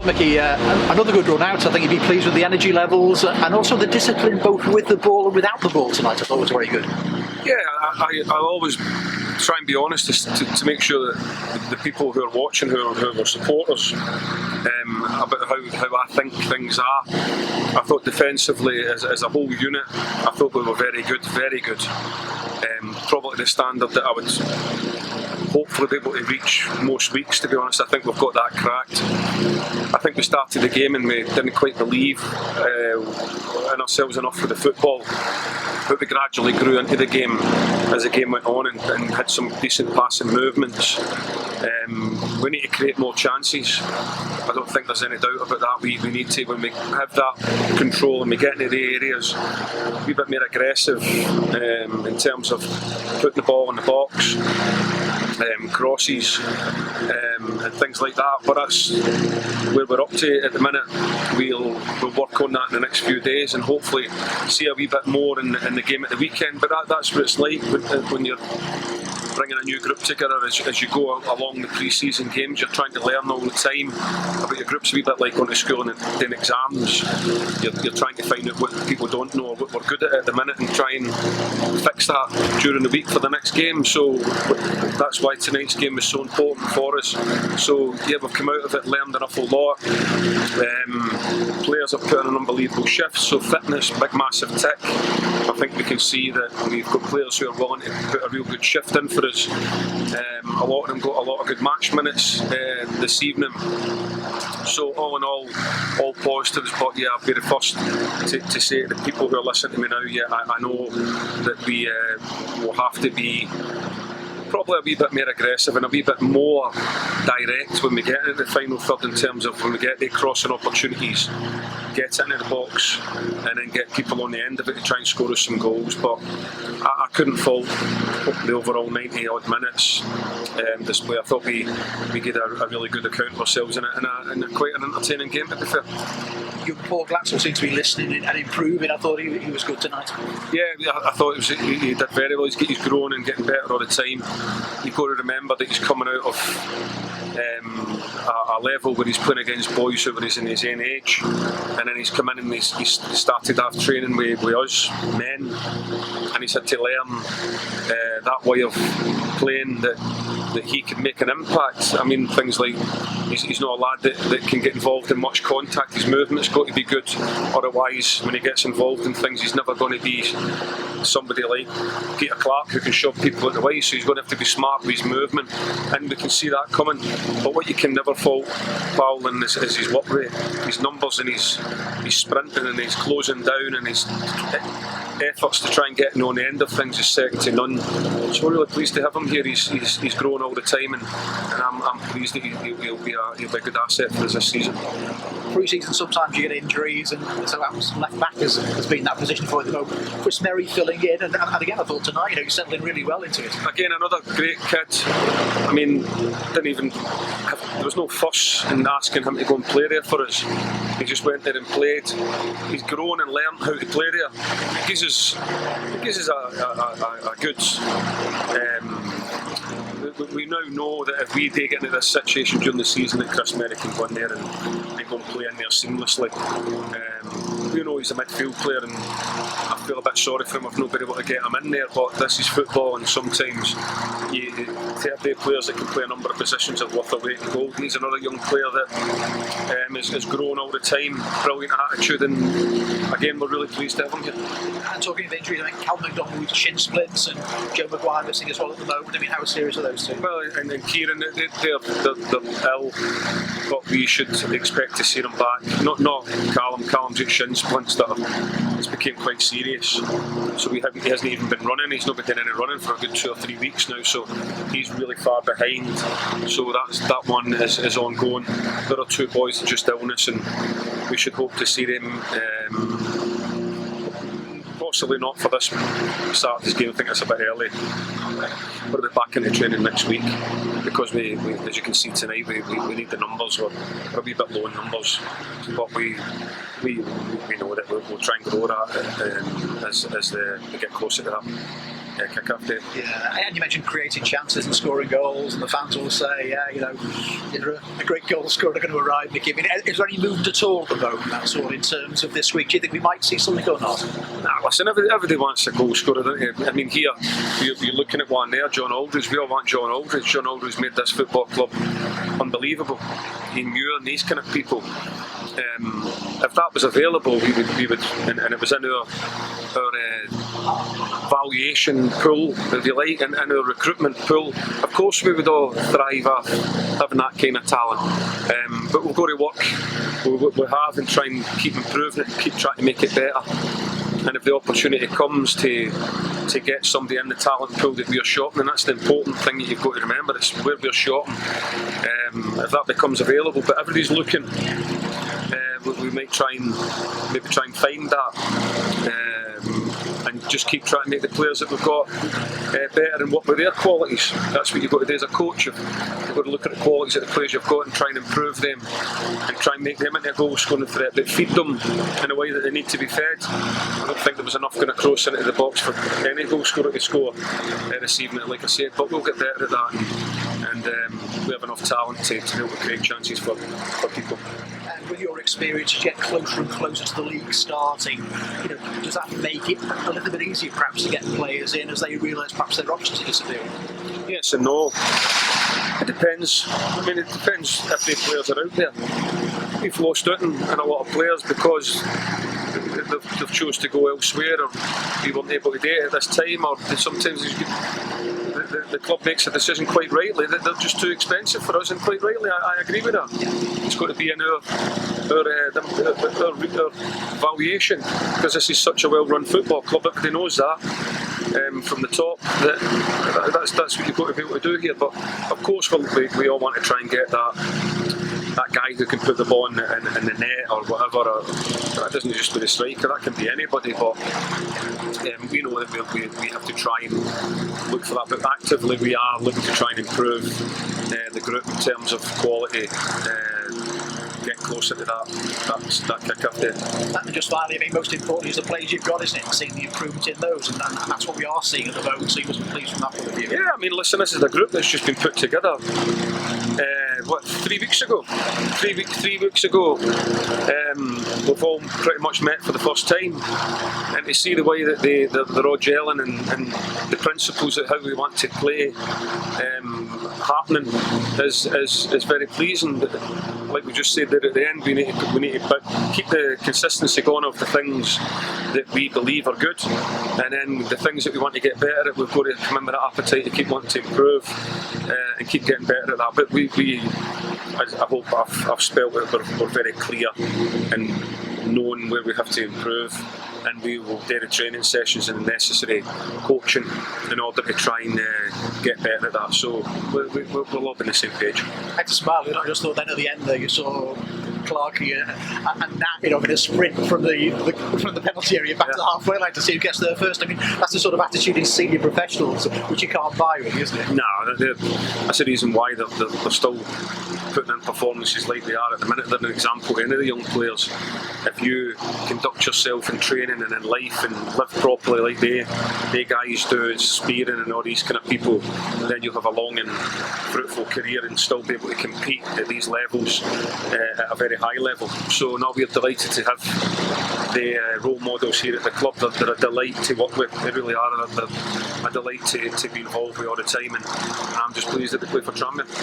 Micky, another good run out. I think you'd be pleased with the energy levels and also the discipline both with the ball and without the ball tonight. I thought was very good. Yeah, I'll always try and be honest to make sure that the people who are watching, who are supporters, about how I think things are. I thought defensively, as a whole unit, I thought we were very good, very good. Probably the standard that I would hopefully be able to reach most weeks, to be honest. I think we've got that cracked. I think we started the game and we didn't quite believe in ourselves enough for the football, but we gradually grew into the game as the game went on and had some decent passing movements. We need to create more chances. I don't think there's any doubt about that. We need to, when we have that control and we get into the areas, be a bit more aggressive in terms of putting the ball in the box, crosses and things like that. But that's where we're up to at the minute. We'll work on that in the next few days and hopefully see a wee bit more in the game at the weekend. But that's what it's like when you're bringing a new group together as you go along the pre-season games. You're trying to learn all the time about your groups. A wee bit like going to school and doing exams. You're trying to find out what people don't know or what we're good at the minute and try and fix that during the week for the next game. So that's why tonight's game was so important for us. So yeah, we've come out of it, learned an awful lot. Players have put in an unbelievable shift. So fitness, big massive tick. I think we can see that we've got players who are willing to put a real good shift in for us. A lot of them got a lot of good match minutes this evening. So all in all positives. But yeah, I'll be the first to say to the people who are listening to me now, yeah, I know that we will have to be probably a wee bit more aggressive and a wee bit more direct when we get into the final third in terms of when we get the crossing opportunities, get into the box and then get people on the end of it to try and score us some goals. But I couldn't fault the overall 90 odd minutes display. I thought we gave a really good account of ourselves in quite an entertaining game, to be fair. Young Paul Glatzel seems to be listening and improving. I thought he was good tonight. Yeah, I thought he did very well. He's growing and getting better all the time. You've got to remember that he's coming out of a level where he's playing against boys who are in his own age, and then he's come in and he's started to have training with us men, and he's had to learn that way of playing that he can make an impact. I mean, things like he's not a lad that can get involved in much contact. His movement's got to be good, otherwise when he gets involved in things he's never going to be somebody like Peter Clark who can shove people out the way. So he's going to have to be smart with his movement, and we can see that coming. But what you can never fault Powell in is his work rate, his numbers, and his sprinting and his closing down and his efforts to try and get on the end of things is second to none. So we're really pleased to have him here. He's growing all the time, and I'm pleased that he'll be a good asset for us this season. Pre-season, sometimes you get injuries, and so left back has been that position for at the moment. Chris Merry filling in, and again, I thought tonight, he's settling really well into it. Again, another great kid. I mean, there was no fuss in asking him to go and play there for us. He just went there and played. He's grown and learned how to play there. It gives us a good. We now know that if we do get into this situation during the season, that Chris Merry can go in there and go and play in there seamlessly. We know he's a midfield player, and I feel a bit sorry for him if nobody able to get him in there. But this is football, and sometimes third-day players that can play a number of positions are worth their weight in gold. And he's another young player that is growing all the time, brilliant attitude, and again, we're really pleased to have him here. And talking of injuries, I think Cal McDonald with shin splints and Joe Maguire missing as well at the moment. I mean, how serious are those two? Well, and Kieran, they're ill, but we should expect to see them back. Not Callum. Callum's got shin splints that it's became quite serious. So he hasn't even been running. He's not been doing any running for a good 2 or 3 weeks now. So he's really far behind. So that one is ongoing. There are 2 boys with just illness, and we should hope to see them. Possibly not for this Saturday's game. I think it's a bit early. We'll be back into training next week because we as you can see tonight, we need the numbers. We're a wee bit low in numbers, but we know that we'll try and grow that as we get closer to that. kick-off day. Yeah, and you mentioned creating chances and scoring goals, and the fans will say, yeah, you know, you're a great goal scorer going to arrive, Micky. I mean, is there any movement at all at the moment, that sort of, in terms of this week? Do you think we might see something or not? Nah, listen, everybody wants a goal scorer, don't you? I mean, here, you're looking at one there, John Aldridge. We all want John Aldridge. John Aldridge made this football club unbelievable. Ian Muir and these kind of people. If that was available, we would, and it was in our valuation pool, if you like, and our recruitment pool. Of course, we would all thrive off having that kind of talent. But we've got to work. We have and try and keep improving it, keep trying to make it better. And if the opportunity comes to get somebody in the talent pool that we're shopping, and that's the important thing that you've got to remember, it's where we're shopping. If that becomes available, but everybody's looking, we might try and find that, and just keep trying to make the players that we've got better and work with their qualities. That's what you've got to do as a coach. You've got to look at the qualities of the players you've got and try and improve them, and try and make them into a goal scoring threat, but feed them in a way that they need to be fed. I don't think there was enough going across into the box for any goal scorer to score this evening, like I said, but we'll get better at that, and we have enough talent to be able to create chances for people. And with your experience, you get closer and closer to the league starting. You know, does that make it a little bit easier, perhaps, to get players in as they realise perhaps their options are disappearing? Yes and no. It depends. I mean, it depends if the players are out there. We've lost out in a lot of players because they've chose to go elsewhere, or we weren't able to do it at this time, or sometimes the club makes a decision quite rightly that they're just too expensive for us, and quite rightly, I agree with that. It's got to be in our valuation, because this is such a well-run football club. Everybody knows that from the top. That's what you've got to be able to do here. But of course, we all want to try and get that guy who can put the ball in the net or whatever. That doesn't just be the striker, that can be anybody, but we know that we have to try and look for that, but actively we are looking to try and improve the group in terms of quality, get closer to that kick-off there. And just finally, I mean, most importantly is the players you've got, isn't it? Seeing the improvement in those, and that's what we are seeing at the moment, so you must be pleased from that point of view. Yeah, I mean, listen, this is a group that's just been put together 3 weeks ago. 3 weeks ago, we've all pretty much met for the first time, and to see the way that they're all gelling and the principles of how we want to play happening is very pleasing. Like we just said there at the end, we need to keep the consistency going of the things that we believe are good, and then the things that we want to get better at, we've got to come in with that appetite to keep wanting to improve and keep getting better at that. But I hope I've spelled it, we're very clear and knowing where we have to improve, and we will do the training sessions and the necessary coaching in order to try and get better at that. So we're all on the same page. I had to smile. I just thought then at the end there you saw Clarkey and Nat, you know, in a sprint from the penalty area back to the halfway line to see who gets there first. I mean, that's the sort of attitude in senior professionals which you can't buy, really, isn't it? No, that's the reason why they're still putting in performances like they are at the minute. They're an example to any of the young players. If you conduct yourself in training and in life and live properly like they guys do, Spearing and all these kind of people, then you'll have a long and fruitful career and still be able to compete at these levels at a very high level. So now we're delighted to have the role models here at the club. They're a delight to work with. They really are. They're a delight to be involved with all the time, and I'm just pleased that they play for Tranmere.